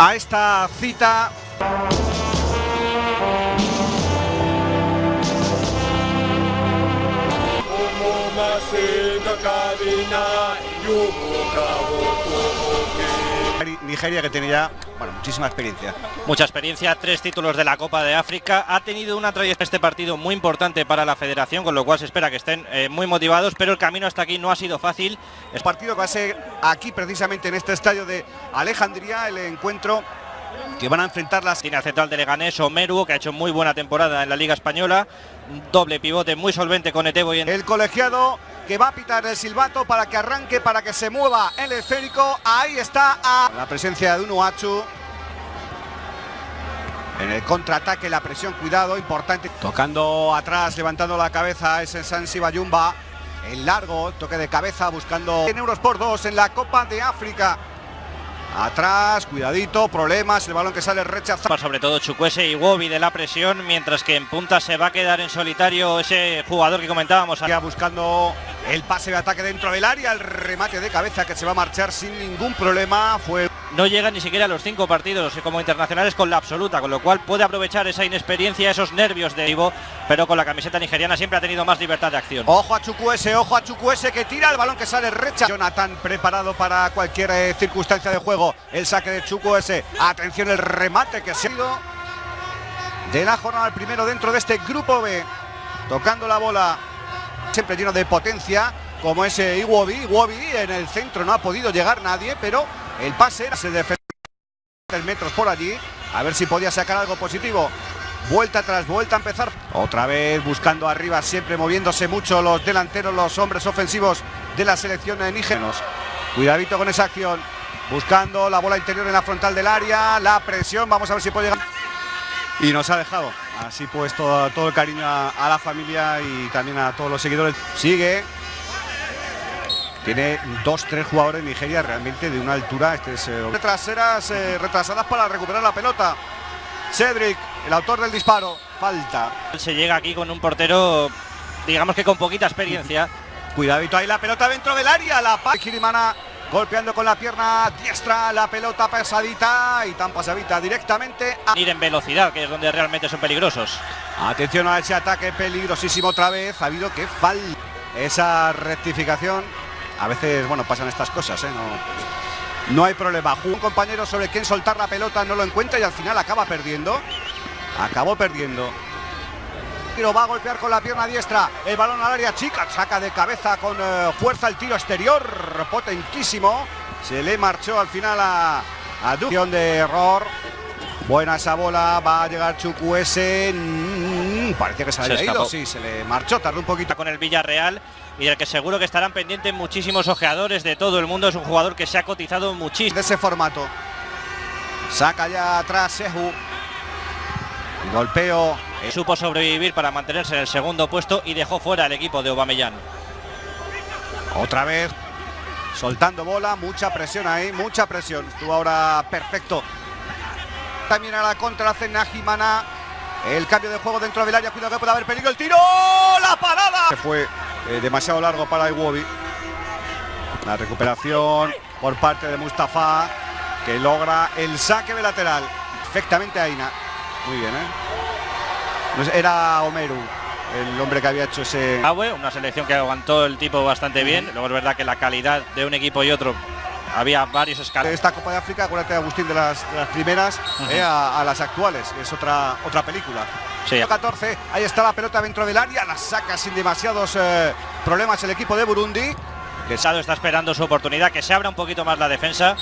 a esta cita. Nigeria, que tiene ya muchísima experiencia. Mucha experiencia, 3 títulos de la Copa de África. Ha tenido una trayectoria este partido muy importante para la federación, con lo cual se espera que estén muy motivados, pero el camino hasta aquí no ha sido fácil. El partido que va a ser aquí, precisamente en este estadio de Alejandría, el encuentro que van a enfrentar las... Tiene al central de Leganés, Omeru, que ha hecho muy buena temporada en la Liga Española. Un doble pivote muy solvente con Etebo y el colegiado que va a pitar el silbato para que arranque, para que se mueva el esférico. Ahí está la presencia de Unuachu. En el contraataque, la presión, cuidado, importante. Tocando atrás, levantando la cabeza, es Sansi Bayumba. El largo, toque de cabeza, buscando 100 euros por 2 en la Copa de África. Atrás, cuidadito, problemas, el balón que sale rechazado. Sobre todo Chukwueze y Iwobi de la presión, mientras que en punta se va a quedar en solitario ese jugador que comentábamos. Ya buscando el pase de ataque dentro del área, el remate de cabeza que se va a marchar sin ningún problema. No llega ni siquiera a los 5 partidos como internacionales con la absoluta, con lo cual puede aprovechar esa inexperiencia, esos nervios de Ivo, pero con la camiseta nigeriana siempre ha tenido más libertad de acción. Ojo a Chukwueze que tira el balón que sale rechazado. Jonathan preparado para cualquier circunstancia de juego. El saque de Chukwueze. Atención el remate que se ha ido de la jornada, el primero dentro de este grupo B. Tocando la bola, siempre lleno de potencia, como ese Iwobi. En el centro no ha podido llegar nadie, pero el pase se defiende 3 metros por allí. A ver si podía sacar algo positivo. Vuelta atrás, vuelta a empezar. Otra vez buscando arriba, siempre moviéndose mucho los delanteros, los hombres ofensivos de la selección nigeriana. Cuidadito con esa acción. Buscando la bola interior en la frontal del área. La presión, vamos a ver si puede llegar. Y nos ha dejado. Así pues todo el cariño a la familia y también a todos los seguidores. Sigue. Tiene 2-3 jugadores de Nigeria realmente de una altura. Traseras retrasadas para recuperar la pelota. Cedric, el autor del disparo. Falta. Se llega aquí con un portero, digamos que con poquita experiencia. Cuidadito ahí, la pelota dentro del área. La Kirimana golpeando con la pierna diestra la pelota pesadita y tan pasadita directamente a... Ir en velocidad, que es donde realmente son peligrosos. Atención a ese ataque peligrosísimo otra vez. Ha habido que falta esa rectificación. A veces, pasan estas cosas, no hay problema. Un compañero sobre quien soltar la pelota, no lo encuentra y al final acaba perdiendo. Acabó perdiendo. Pero va a golpear con la pierna diestra. El balón al área chica. Saca de cabeza con fuerza el tiro exterior. Potentísimo. Se le marchó al final a Ducción de error. Buena esa bola. Va a llegar Chukwueze. Parece que se había ido. Sí, se le marchó. Tardó un poquito. Con el Villarreal. Y del que seguro que estarán pendientes muchísimos ojeadores de todo el mundo. Es un jugador que se ha cotizado muchísimo. De ese formato. Saca ya atrás Sehu. Golpeo. Supo sobrevivir para mantenerse en el segundo puesto y dejó fuera el equipo de Aubameyang. Otra vez. Soltando bola. Mucha presión ahí. Mucha presión. Estuvo ahora perfecto. También a la contra hace Najimana. El cambio de juego dentro del área. Cuidado que puede haber peligro. El tiro. La parada. Se fue demasiado largo para Iwobi. La recuperación por parte de Mustafa, que logra el saque de lateral. Perfectamente Aina. Muy bien, Era Omeru el hombre que había hecho ese... Una selección que aguantó el tipo bastante bien. Luego es verdad que la calidad de un equipo y otro, había varios escalones. Esta Copa de África, acuérdate, Agustín, de las primeras a las actuales. Es otra película. Sí. 14, ahí está la pelota dentro del área. La saca sin demasiados problemas el equipo de Burundi. Quesado está esperando su oportunidad, que se abra un poquito más la defensa.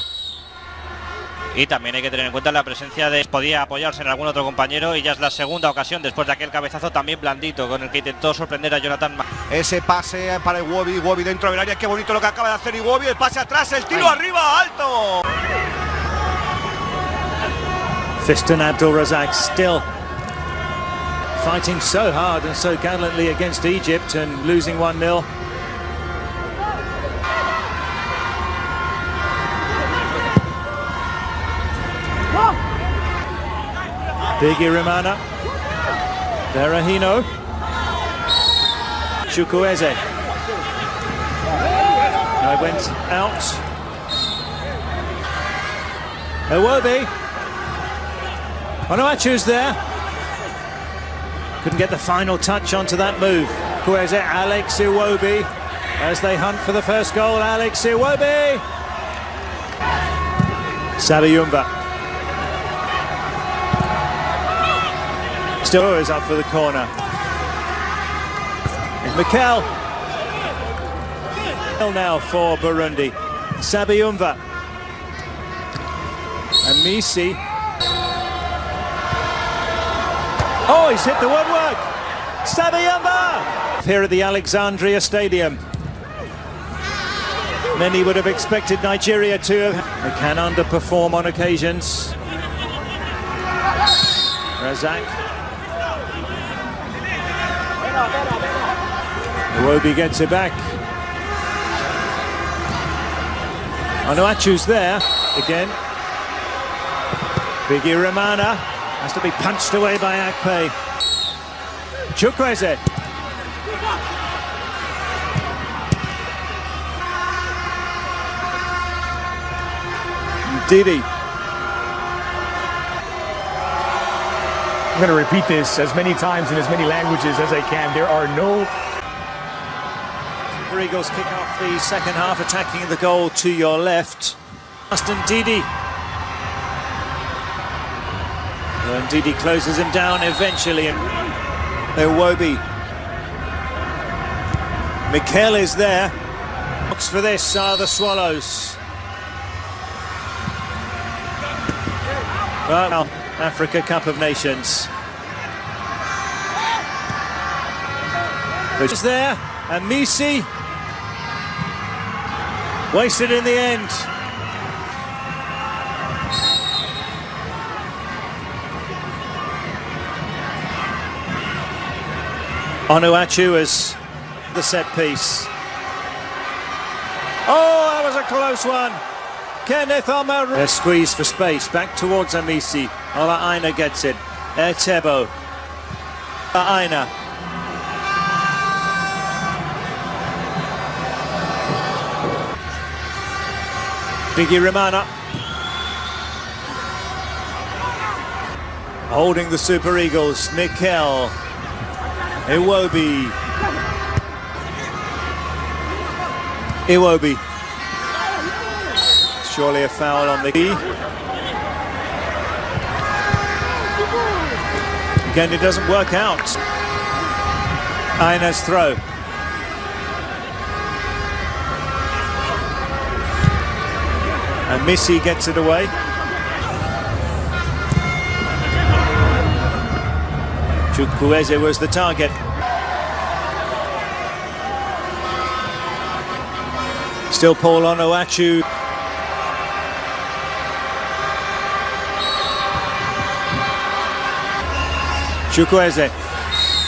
Y también hay que tener en cuenta la presencia de... Podía apoyarse en algún otro compañero y ya es la segunda ocasión después de aquel cabezazo también blandito con el que intentó sorprender a Jonathan. Ese pase para Iwobi dentro del área. Qué bonito lo que acaba de hacer Iwobi. El pase atrás, el tiro arriba, alto. Fiston Abdul-Razak still fighting so hard and so gallantly against Egypt and losing 1-0. Bigirimana, Berahino, Chukwueze. I went out. Iwobi Onuachu's there. Couldn't get the final touch onto that move. Where's it? Alex Iwobi as they hunt for the first goal. Alex Iwobi. Sabiyumba. Still is up for the corner. It's Mikel. Now for Burundi. Sabiyumba. And Misi. Oh, he's hit the woodwork. Sabiyumba! Here at the Alexandria Stadium. Many would have expected Nigeria to have. They can underperform on occasions. Razak. Iwobi gets it back. Onuachu's there again. Biggie Ramana has to be punched away by Akpe. Chukwueze. Didi. I'm going to repeat this as many times in as many languages as I can. There are no... The Eagles kick off the second half, attacking the goal to your left. Austin Didi. And Didi closes him down eventually. Iwobi. Mikel is there. Looks for this are the Swallows. Well, Africa Cup of Nations. It's there, and Misi wasted in the end. Onuachu as the set piece. Oh, that was a close one. Kenneth Omaru. They're squeezed for space, back towards Amisi. Ola Aina gets it. Etebo. Aina. Biggie Ramana. Holding the Super Eagles. Mikel. Iwobi. Iwobi. Surely a foul on the key. Again, it doesn't work out. Aina's throw. And Misi gets it away. Chukwueze was the target. Still Paul Onuachu. Chukwueze.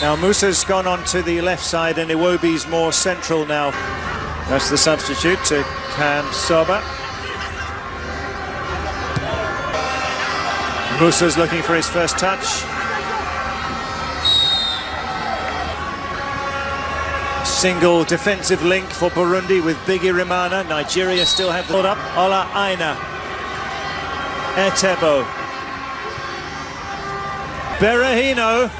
Now Musa's gone on to the left side and Iwobi's more central now. That's the substitute to Cam Soba. Musa's looking for his first touch. Single defensive link for Burundi with Biggie Ramana. Nigeria still have the hold up. Ola Aina. Etebo. Berahino.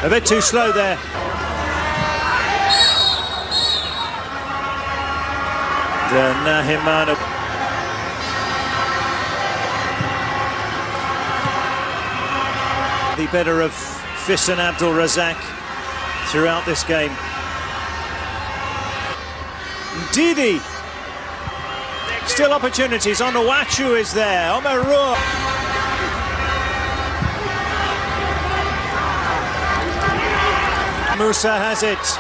A bit too slow there. Nahimana. The better of Fiston Abdul Razak throughout this game. Didi. Still opportunities. Onuachu is there. Omaru. Musa has it.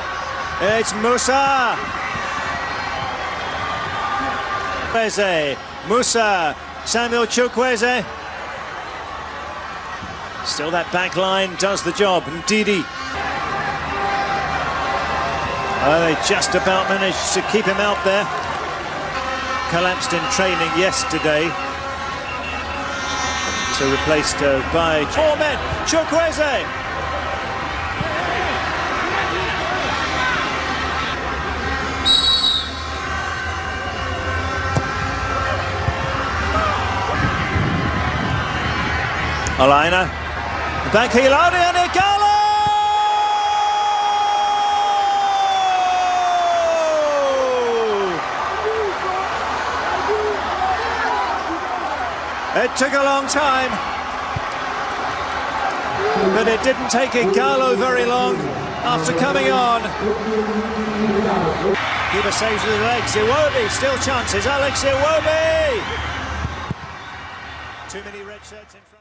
It's Musa. Musa. Samuel Chukwueze. Still that back line does the job. And Didi. They just about managed to keep him out there. Collapsed in training yesterday. So replaced by 4 men. Chukwueze. Olaina. Back heel out and Ighalo! It took a long time, but it didn't take Ighalo very long after coming on. Keeper saves with his legs. Iwobi, still chances. Alex Iwobi! Too many red shirts in front.